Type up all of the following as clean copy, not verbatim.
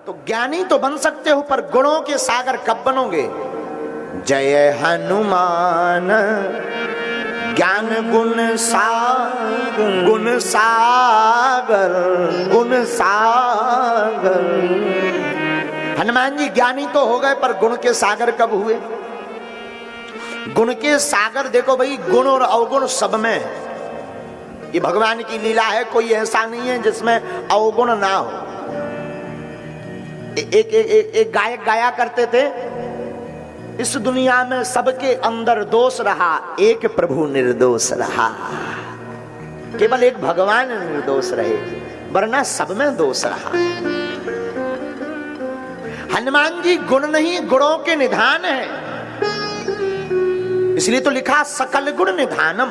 तो ज्ञानी तो बन सकते हो, पर गुणों के सागर कब बनोगे? जय हनुमान ज्ञान गुण सागर, गुण सागर, गुण सागर। हनुमान जी ज्ञानी तो हो गए, पर गुण के सागर कब हुए? गुण के सागर देखो भाई, गुण और अवगुण सब में है। ये भगवान की लीला है, कोई ऐसा नहीं है जिसमें अवगुण ना हो। एक गायक गाया करते थे, इस दुनिया में सबके अंदर दोष रहा, एक प्रभु निर्दोष रहा। केवल एक भगवान निर्दोष रहे, वरना सब में दोष रहा। हनुमान जी गुण नहीं, गुणों के निधान है, इसलिए तो लिखा सकल गुण निधानम।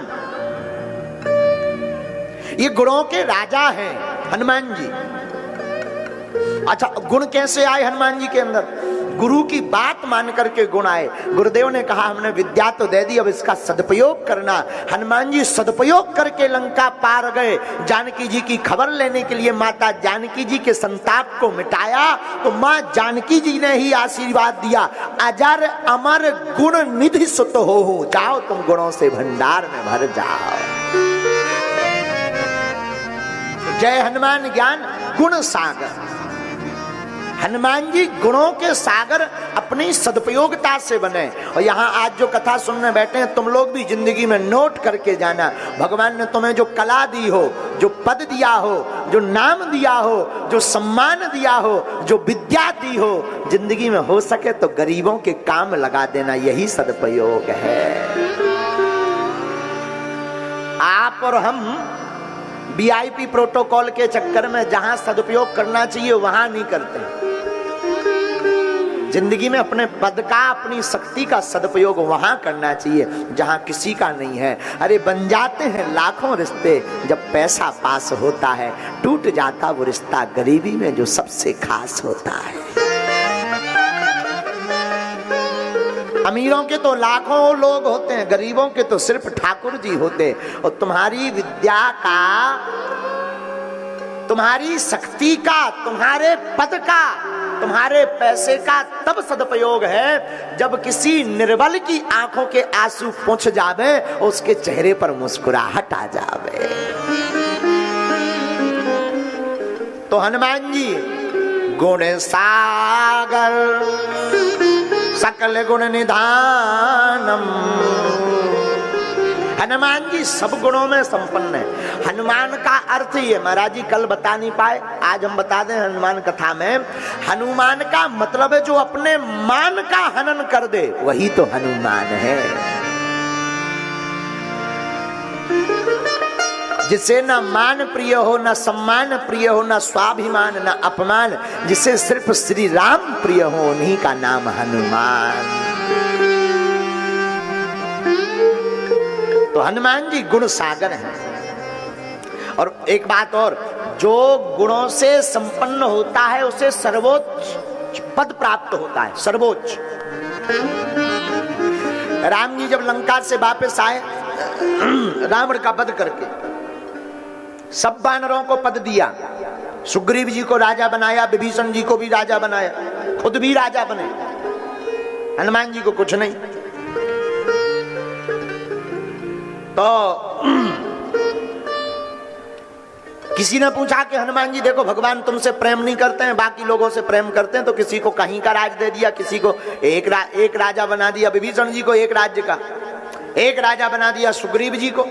ये गुणों के राजा हैं हनुमान जी। अच्छा, गुण कैसे आए हनुमान जी के अंदर? गुरु की बात मान करके गुण आए। गुरुदेव ने कहा हमने विद्या तो दे दी, अब इसका सदुपयोग करना। हनुमान जी सदुपयोग करके लंका पार गए। जानकी जी की खबर लेने के लिए माता जानकी जी के संताप को मिटाया, तो मां जानकी जी ने ही आशीर्वाद दिया, अजर अमर गुण निधि सुत हो, जाओ तुम गुणों से भंडार में भर जाओ। जय हनुमान ज्ञान गुण सागर। हनुमान जी गुणों के सागर अपनी सदुपयोगिता से बने। और यहाँ आज जो कथा सुनने बैठे हैं, तुम लोग भी जिंदगी में नोट करके जाना, भगवान ने तुम्हें जो कला दी हो, जो पद दिया हो, जो नाम दिया हो, जो सम्मान दिया हो, जो विद्या दी हो, जिंदगी में हो सके तो गरीबों के काम लगा देना, यही सदुपयोग है। आप और हम वीआईपी प्रोटोकॉल के चक्कर में जहां सदुपयोग करना चाहिए वहां नहीं करते। जिंदगी में अपने पद का, अपनी शक्ति का सदुपयोग वहां करना चाहिए जहां किसी का नहीं है। अरे बन जाते हैं लाखों रिश्ते, जब पैसा पास होता है टूट जाता वो रिश्ता गरीबी में जो सबसे खास होता है। अमीरों के तो लाखों लोग होते हैं, गरीबों के तो सिर्फ ठाकुर जी होते। और तुम्हारी विद्या का, तुम्हारी शक्ति का, तुम्हारे पद का, तुम्हारे पैसे का तब सदुपयोग है जब किसी निर्बल की आंखों के आंसू पोंछ जावे, उसके चेहरे पर मुस्कुराहट आ जावे। तो हनुमान जी गुण सागर सकल गुण निधानम। हनुमान जी सब गुणों में संपन्न है। हनुमान का अर्थ ये महाराज जी कल बता नहीं पाए, आज हम बता दें हनुमान कथा में। हनुमान का मतलब है जो अपने मान का हनन कर दे, वही तो हनुमान है। जिसे न मान प्रिय हो, न सम्मान प्रिय हो, न स्वाभिमान, न अपमान, जिसे सिर्फ श्री राम प्रिय हो, उन्हीं का नाम हनुमान। तो हनुमान जी गुण सागर हैं। और एक बात और, जो गुणों से संपन्न होता है उसे सर्वोच्च पद प्राप्त होता है, सर्वोच्च। राम जी जब लंका से वापस आए, रावण का वध करके सब वानरों को पद दिया, सुग्रीव जी को राजा बनाया, विभीषण जी को भी राजा बनाया, खुद भी राजा बने, हनुमान जी को कुछ नहीं। तो किसी ने पूछा कि हनुमान जी देखो भगवान तुमसे प्रेम नहीं करते हैं, बाकी लोगों से प्रेम करते हैं, तो किसी को कहीं का राज दे दिया, किसी को एक राजा बना दिया, विभीषण जी को एक राज्य का, एक राजा बना दिया सुग्रीव जी को।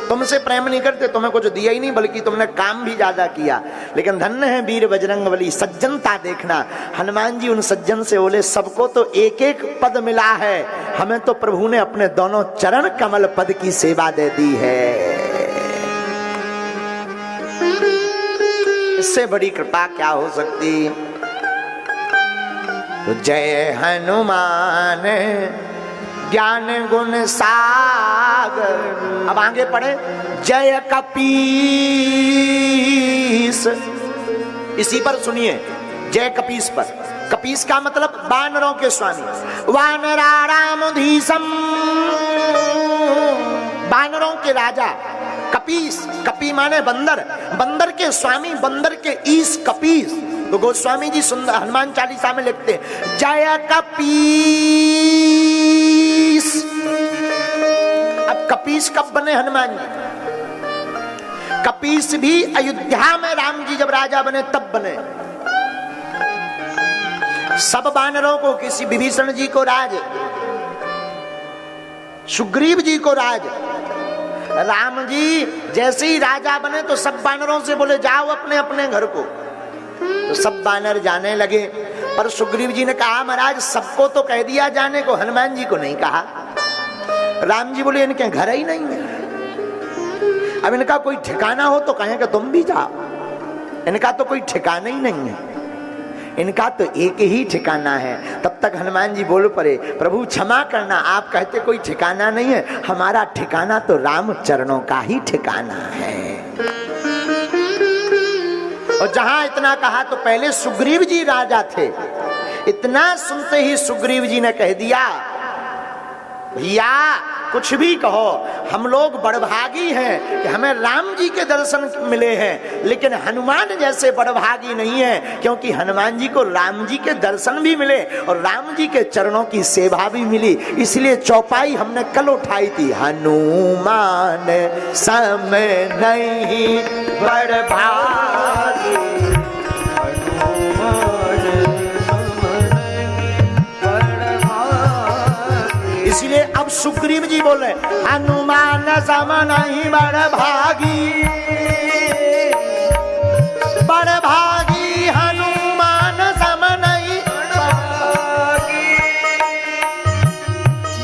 तुमसे प्रेम नहीं करते, तुम्हें कुछ दिया ही नहीं, बल्कि तुमने काम भी ज्यादा किया। लेकिन धन्य है वीर बजरंगबली, सज्जनता देखना। हनुमान जी उन सज्जन से बोले सबको तो एक एक पद मिला है, हमें तो प्रभु ने अपने दोनों चरण कमल पद की सेवा दे दी है। इससे बड़ी कृपा क्या हो सकती। तो जय हनुमान ज्ञान गुण सागर। अब आगे पढ़े, जय कपीस। इसी पर सुनिए, जय कपीस पर। कपीस का मतलब वानरों के स्वामी, वानराणामुधीशम, वानरों के राजा। कपीस, कपी माने बंदर, बंदर के स्वामी, बंदर के ईश कपीस, तो गोस्वामी जी सुंदर हनुमान चालीसा में लिखते हैं, जय कपीस। अब कपीस कब बने हनुमान जी? कपीस भी अयोध्या में राम जी जब राजा बने तब बने। सब वानरों को, किसी विभीषण जी को राज, सुग्रीव जी को राज, राम जी जैसे ही राजा बने तो सब वानरों से बोले जाओ अपने अपने घर को। तो सब वानर जाने लगे, पर सुग्रीव जी ने कहा महाराज सबको तो कह दिया जाने को, हनुमान जी को नहीं कहा। राम जी बोले इनके घर ही नहीं है, अब इनका कोई ठिकाना हो तो कहें कि तुम भी जाओ, इनका तो कोई ठिकाना ही नहीं है, इनका तो एक ही ठिकाना है। तब तक हनुमान जी बोल पड़े, प्रभु क्षमा करना, आप कहते कोई ठिकाना नहीं है, हमारा ठिकाना तो राम चरणों का ही ठिकाना है। और जहां इतना कहा तो पहले सुग्रीव जी राजा थे, इतना सुनते ही सुग्रीव जी ने कह दिया, भैया कुछ भी कहो, हम लोग बड़भागी हैं कि हमें राम जी के दर्शन मिले हैं, लेकिन हनुमान जैसे बड़भागी नहीं है, क्योंकि हनुमान जी को राम जी के दर्शन भी मिले और राम जी के चरणों की सेवा भी मिली। इसलिए चौपाई हमने कल उठाई थी, हनुमान सम नहीं बड़भागी, इसलिए अब सुग्रीव जी बोले हनुमान सम नहीं बड़भागी, बड़भागी हनुमान सम नहीं बड़भागी,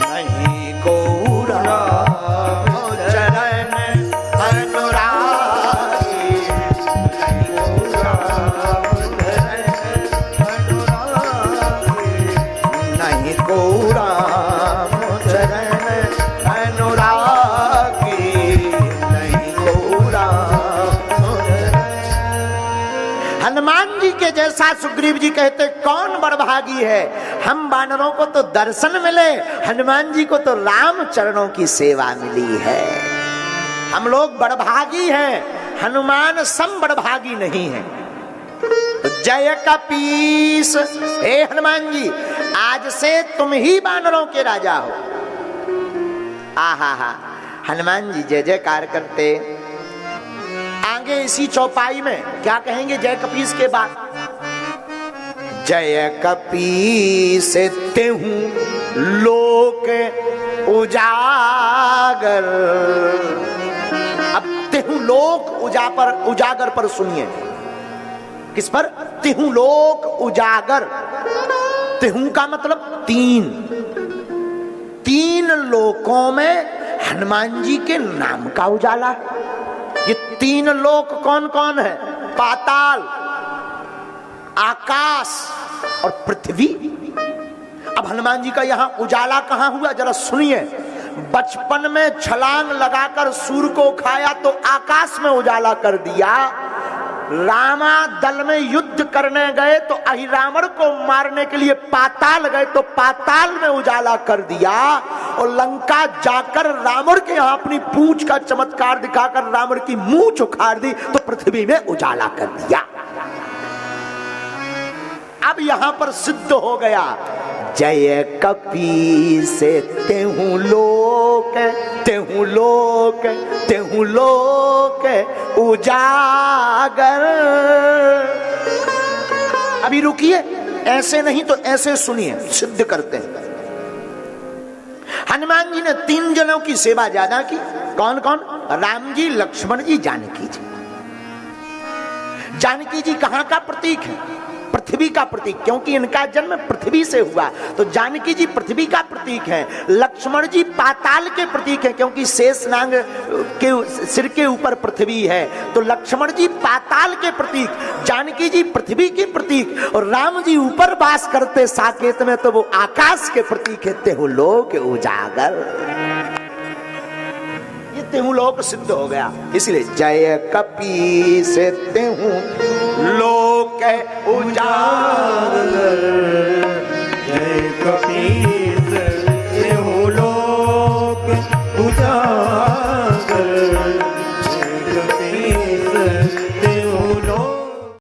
नहीं को राम चरण अनुरागी, नहीं को राम चरण अनुरागी, नहीं को राम। हनुमान जी के जैसा सुग्रीव जी कहते कौन बड़भागी है, हम वानरों को तो दर्शन मिले, हनुमान जी को तो राम चरणों की सेवा मिली है। हम लोग बड़भागी हैं, हनुमान सम बड़भागी नहीं है। तो जय कपीस, हे हनुमान जी आज से तुम ही वानरों के राजा हो। आहा हा, हनुमान जी जय जयकार करते। आगे इसी चौपाई में क्या कहेंगे जय कपीस के बाद, जय कपीस तेहु लोक उजागर। अब तेहु लोक उजागर पर सुनिए, किस पर? तेहु लोक उजागर। तेहु का मतलब तीन लोकों में हनुमान जी के नाम का उजाला। ये तीन लोक कौन कौन है? पाताल, आकाश और पृथ्वी। अब हनुमान जी का यहां उजाला कहां हुआ जरा सुनिए। बचपन में छलांग लगाकर सूर्य को खाया तो आकाश में उजाला कर दिया, रामा दल में युद्ध करने गए तो अहिरावण को मारने के लिए पाताल गए तो पाताल में उजाला कर दिया, और लंका जाकर रावण के यहां अपनी पूंछ का चमत्कार दिखाकर रावण की मूंछ उखाड़ दी तो पृथ्वी में उजाला कर दिया। अब यहां पर सिद्ध हो गया जय कपीस तेहु लोक, तेहु लोक, तेहु लोक उजागर। अभी रुकिए, ऐसे नहीं तो ऐसे सुनिए, सिद्ध करते हैं। हनुमान जी ने 3 जनों की सेवा ज्यादा की। कौन कौन? राम जी, लक्ष्मण जी, जानकी जी। जानकी जी कहां का प्रतीक है? पृथ्वी का प्रतीक, क्योंकि इनका जन्म पृथ्वी से हुआ, तो जानकी जी पृथ्वी का प्रतीक है। लक्ष्मण जी पाताल के प्रतीक है, क्योंकि शेषनाग के सिर के ऊपर पृथ्वी है, तो लक्ष्मण जी पाताल के प्रतीक, जानकी जी पृथ्वी के प्रतीक, और राम जी ऊपर वास करते साकेत में, तो वो आकाश के प्रतीक है। तेहु लोक उजागर, ये तेहु लोक सिद्ध हो गया। इसलिए जय कपीस तेहु लोक उजागर।